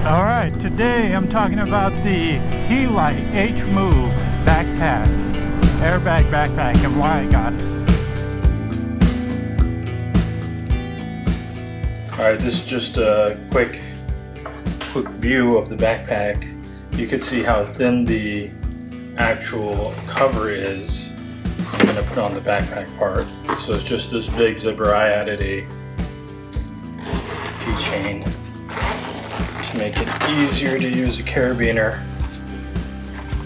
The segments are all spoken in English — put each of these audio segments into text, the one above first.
Alright, today I'm talking about the Helite H-Moov backpack, airbag backpack, and why I got it. Alright, this is just a quick view of the backpack. You can see how thin the actual cover is. I'm going to put on the backpack part. So it's just this big zipper. I added a keychain to make it easier to use a carabiner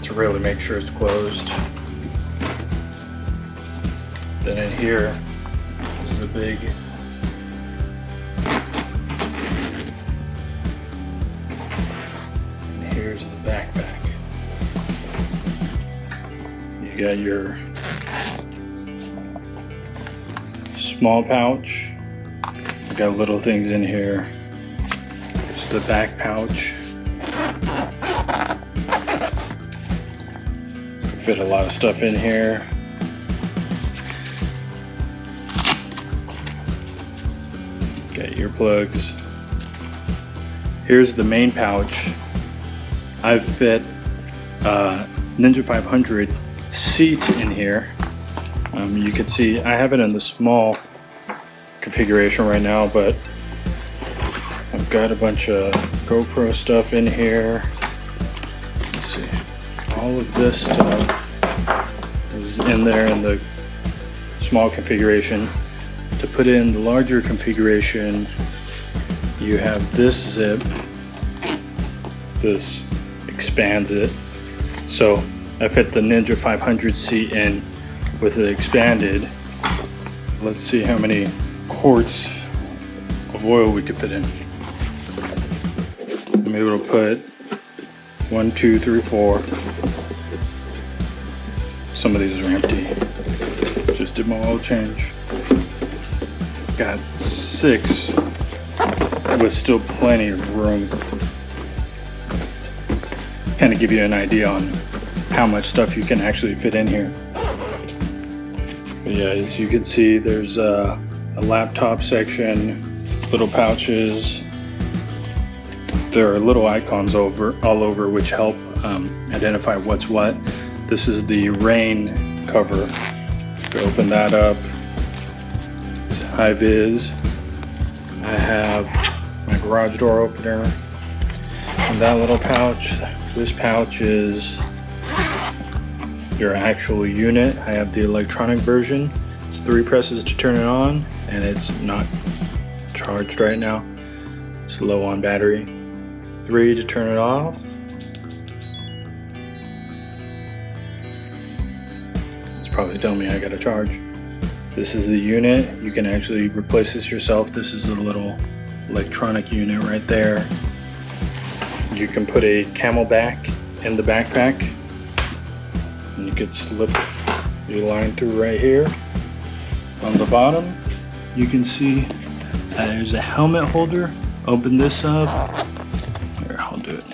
to really make sure it's closed. Then in here is the big and here's the backpack. You got your small pouch. You got little things in here. There's the back pouch. Fit a lot of stuff in here. Got earplugs. Here's the main pouch. I've fit Ninja 500 seat in here. You can see I have it in the small configuration right now, but I've got a bunch of GoPro stuff in here. Let's see, all of this stuff is in there in the small configuration. To put in the larger configuration, you have this zip. This expands it. So I fit the Ninja 500 seat in with it expanded. Let's see how many quarts of oil we could fit in. I'm able to put 1, 2, 3, 4. Some of these are empty. Just did my oil change. Got 6 with still plenty of room. Kind of give you an idea on how much stuff you can actually fit in here. But yeah, as you can see, there's a laptop section, little pouches. There are little icons all over which help identify what's what. This is the rain cover. To open that up, it's high vis. I have my garage door opener and that little pouch. This pouch is your actual unit. I have the electronic version. It's 3 presses to turn it on, and it's not charged right now. It's low on battery. 3 to turn it off. It's probably telling me I gotta charge. This is the unit. You can actually replace this yourself. This is a little electronic unit right there. You can put a camelback in the backpack. And you could slip your line through right here. On the bottom, you can see there's a helmet holder. Open this up. Here, I'll do it.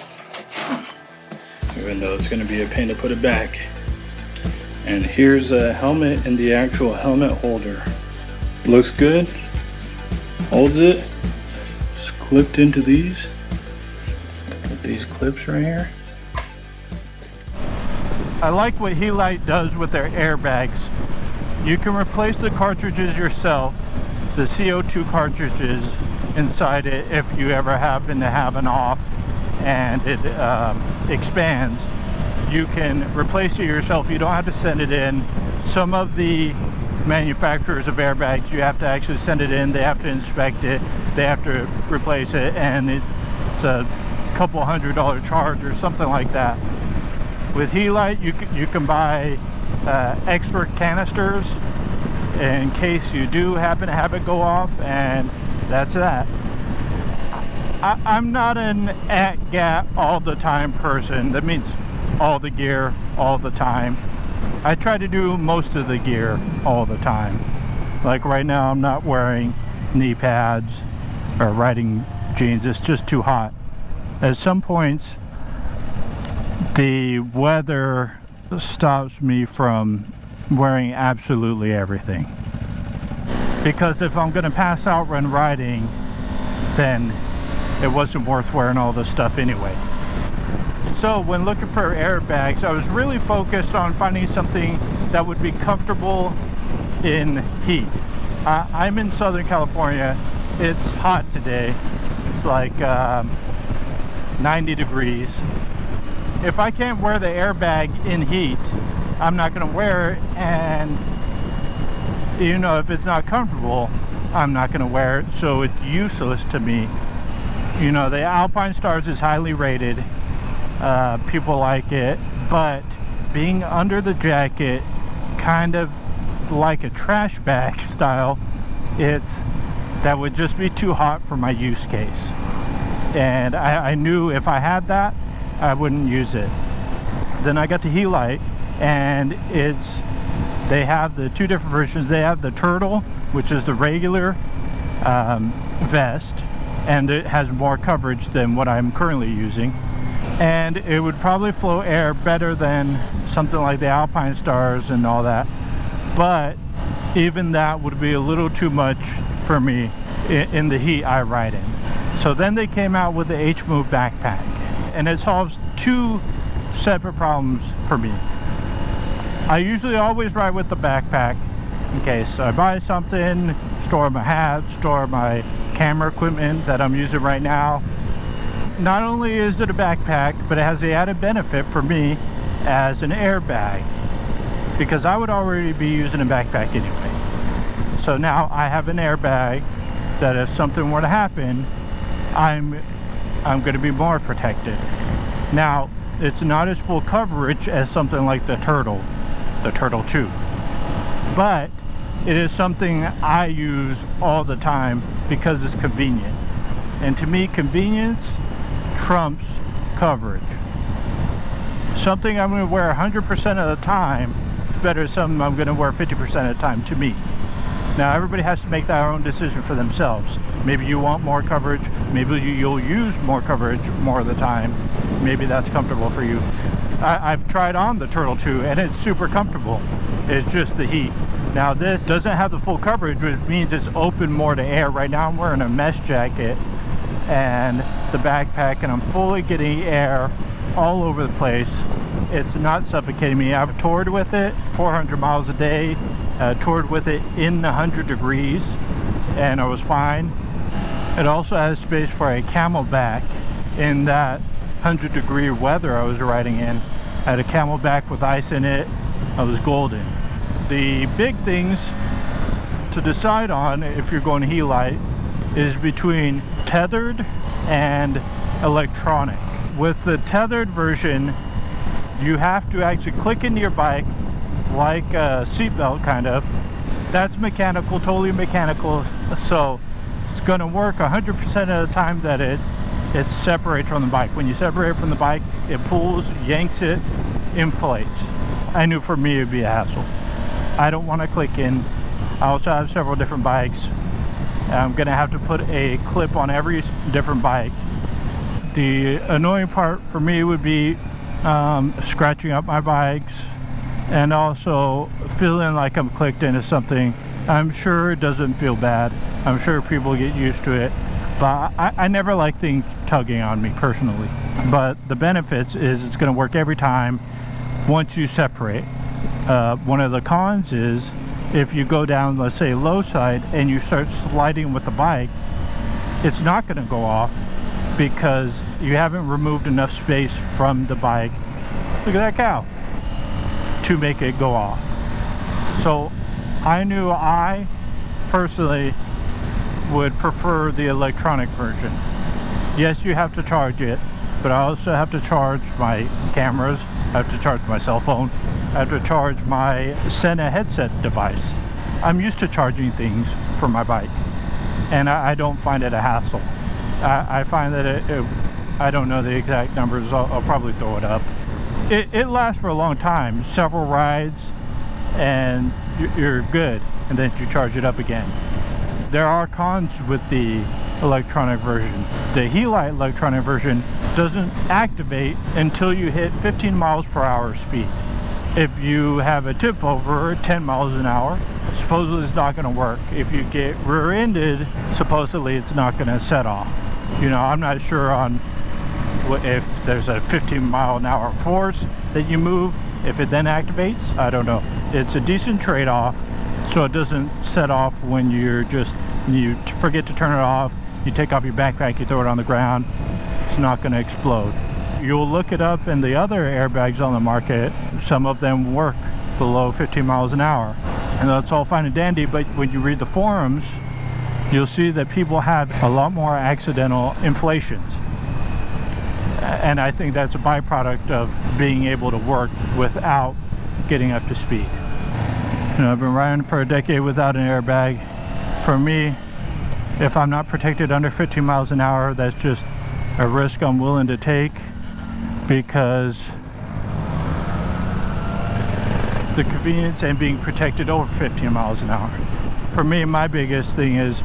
Even though it's going to be a pain to put it back. And here's a helmet in the actual helmet holder. Looks good. Holds it. It's clipped into these. Got these clips right here. I like what Helite does with their airbags. You can replace the cartridges yourself, the CO2 cartridges inside it, if you ever happen to have an off and it expands. You can replace it yourself. You don't have to send it in. Some of the manufacturers of airbags, you have to actually send it in. They have to inspect it. They have to replace it, and it's a couple $100 charge or something like that. With Helite, you can buy extra canisters in case you do happen to have it go off, and that's that. I'm not an at-gat all the time person. That means all the gear all the time. I try to do most of the gear all the time. Like right now, I'm not wearing knee pads or riding jeans. It's just too hot. At some points, the weather stops me from wearing absolutely everything, because if I'm going to pass out when riding, then it wasn't worth wearing all this stuff anyway. So when looking for airbags, I was really focused on finding something that would be comfortable in heat. I'm in Southern California. It's hot today. It's like 90 degrees. If I can't wear the airbag in heat, I'm not going to wear it, and you know, if it's not comfortable, I'm not going to wear it, so it's useless to me. You know, the Alpinestars is highly rated. People like it, but being under the jacket, kind of like a trash bag style, that would just be too hot for my use case. And I knew if I had that, I wouldn't use it. Then I got the Helite, and they have the two different versions. They have the Turtle, which is the regular vest, and it has more coverage than what I'm currently using, and it would probably flow air better than something like the Alpinestars and all that, but even that would be a little too much for me in the heat I ride in. So then they came out with the H-Moov backpack, and it solves two separate problems for me. I usually always ride with the backpack in case I buy something, store my hat, store my camera equipment that I'm using right now. Not only is it a backpack, but it has the added benefit for me as an airbag, because I would already be using a backpack anyway. So now I have an airbag that if something were to happen, I'm going to be more protected. Now, it's not as full coverage as something like the Turtle 2, but it is something I use all the time because it's convenient. And to me, convenience trumps coverage. Something I'm going to wear 100% of the time is better than something I'm going to wear 50% of the time, to me. Now, everybody has to make their own decision for themselves. Maybe you want more coverage, maybe you'll use more coverage more of the time. Maybe that's comfortable for you. I've tried on the Turtle 2, and it's super comfortable. It's just the heat. Now, this doesn't have the full coverage, which means it's open more to air. Right now I'm wearing a mesh jacket and the backpack, and I'm fully getting air all over the place. It's not suffocating me. I've toured with it 400 miles a day, toured with it in the 100 degrees, and I was fine. It also has space for a camelback in that 100-degree weather I was riding in. I had a camelback with ice in it. I was golden. The big things to decide on if you're going Helite is between tethered and electronic. With the tethered version, you have to actually click into your bike like a seatbelt kind of. That's mechanical, totally mechanical, so it's going to work 100% of the time that it separates from the bike. When you separate from the bike, it pulls, yanks it, inflates. I knew for me it would be a hassle. I don't want to click in. I also have several different bikes. I'm going to have to put a clip on every different bike. The annoying part for me would be scratching up my bikes, and also feeling like I'm clicked into something. I'm sure it doesn't feel bad. I'm sure people get used to it, but I never like things tugging on me personally. But the benefits is it's going to work every time once you separate. One of the cons is if you go down, let's say, low side and you start sliding with the bike, it's not going to go off because you haven't removed enough space from the bike. Look at that cow, to make it go off. So I knew I personally would prefer the electronic version. Yes, you have to charge it, but I also have to charge my cameras, I have to charge my cell phone, I have to charge my Sena headset device. I'm used to charging things for my bike, and I don't find it a hassle. I find that I don't know the exact numbers, I'll probably throw it up. It lasts for a long time, several rides, and you're good, and then you charge it up again. There are cons with the electronic version. The Helite electronic version doesn't activate until you hit 15 miles per hour speed. If you have a tip over 10 miles an hour, supposedly it's not going to work. If you get rear-ended, supposedly it's not going to set off. You know, I'm not sure on if there's a 15-mile-an-hour force that you move, if it then activates. I don't know. It's a decent trade-off, so it doesn't set off when you forget to turn it off. You take off your backpack, you throw it on the ground, it's not going to explode. You'll look it up in the other airbags on the market. Some of them work below 15 miles an hour, and that's all fine and dandy, but when you read the forums, you'll see that people have a lot more accidental inflations. And I think that's a byproduct of being able to work without getting up to speed. You know, I've been riding for a decade without an airbag. For me, if I'm not protected under 15 miles an hour, that's just a risk I'm willing to take, because the convenience and being protected over 15 miles an hour. For me, my biggest thing is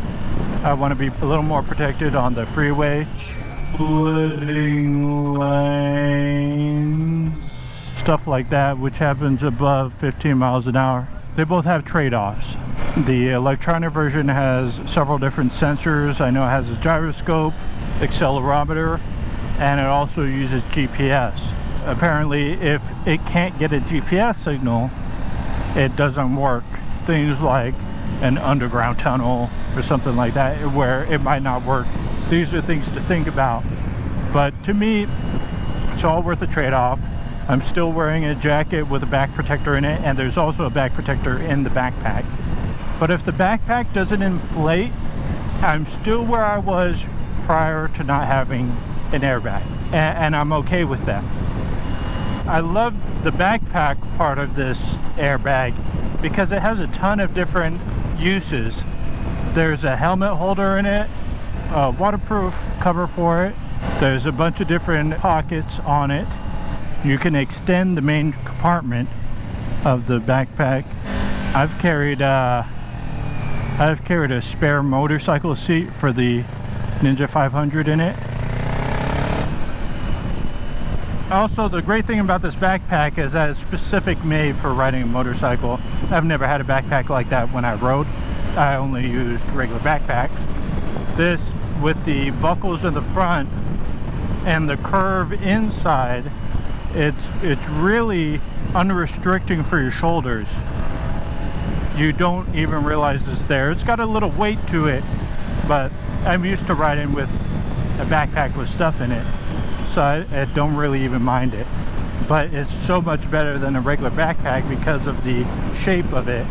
I want to be a little more protected on the freeway, splitting lanes, stuff like that, which happens above 15 miles an hour. They both have trade-offs. The electronic version has several different sensors. I know it has a gyroscope, accelerometer, and it also uses GPS. Apparently, if it can't get a GPS signal, it doesn't work. Things like an underground tunnel or something like that, where it might not work. These are things to think about. But to me, it's all worth the trade-off. I'm still wearing a jacket with a back protector in it, and there's also a back protector in the backpack. But if the backpack doesn't inflate, I'm still where I was prior to not having an airbag, and I'm okay with that. I love the backpack part of this airbag because it has a ton of different uses. There's a helmet holder in it, a waterproof cover for it. There's a bunch of different pockets on it. You can extend the main compartment of the backpack. I've carried a spare motorcycle seat for the Ninja 500 in it. Also, the great thing about this backpack is that it's specific made for riding a motorcycle. I've never had a backpack like that when I rode. I only used regular backpacks. This, with the buckles in the front and the curve inside, it's really unrestricting for your shoulders. You don't even realize it's there. It's got a little weight to it, but I'm used to riding with a backpack with stuff in it, so I don't really even mind it. But it's so much better than a regular backpack because of the shape of it.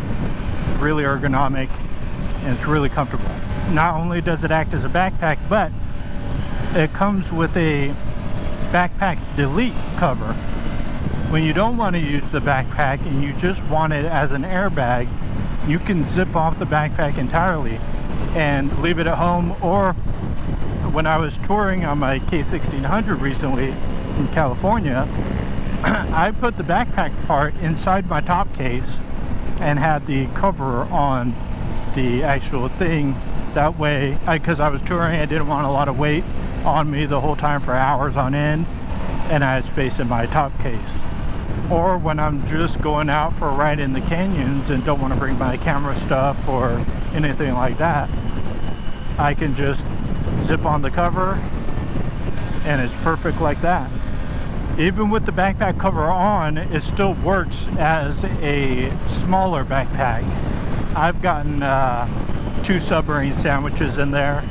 Really ergonomic, and it's really comfortable. Not only does it act as a backpack, but it comes with a backpack delete cover. When you don't want to use the backpack and you just want it as an airbag, you can zip off the backpack entirely and leave it at home. Or when I was touring on my K1600 recently in California, I put the backpack part inside my top case and had the cover on the actual thing. That way, because I was touring, I didn't want a lot of weight on me the whole time for hours on end, and I had space in my top case. Or when I'm just going out for a ride in the canyons and don't want to bring my camera stuff or anything like that, I can just zip on the cover and it's perfect like that. Even with the backpack cover on, it still works as a smaller backpack. I've gotten 2 submarine sandwiches in there,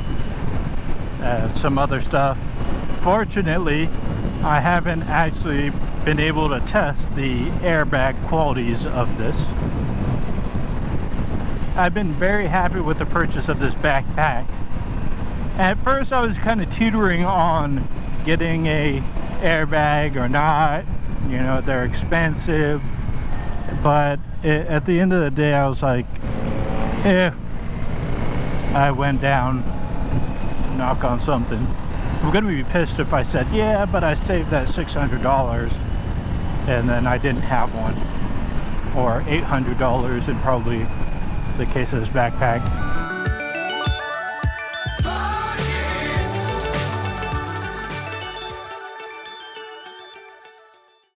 some other stuff. Fortunately, I haven't actually been able to test the airbag qualities of this. I've been very happy with the purchase of this backpack. At first I was kind of teetering on getting a airbag or not. You know, they're expensive, but at the end of the day I was like, if I went down, knock on something, I'm gonna be pissed if I said, yeah, but I saved that $600 and then I didn't have one, or $800 in probably the case of this backpack.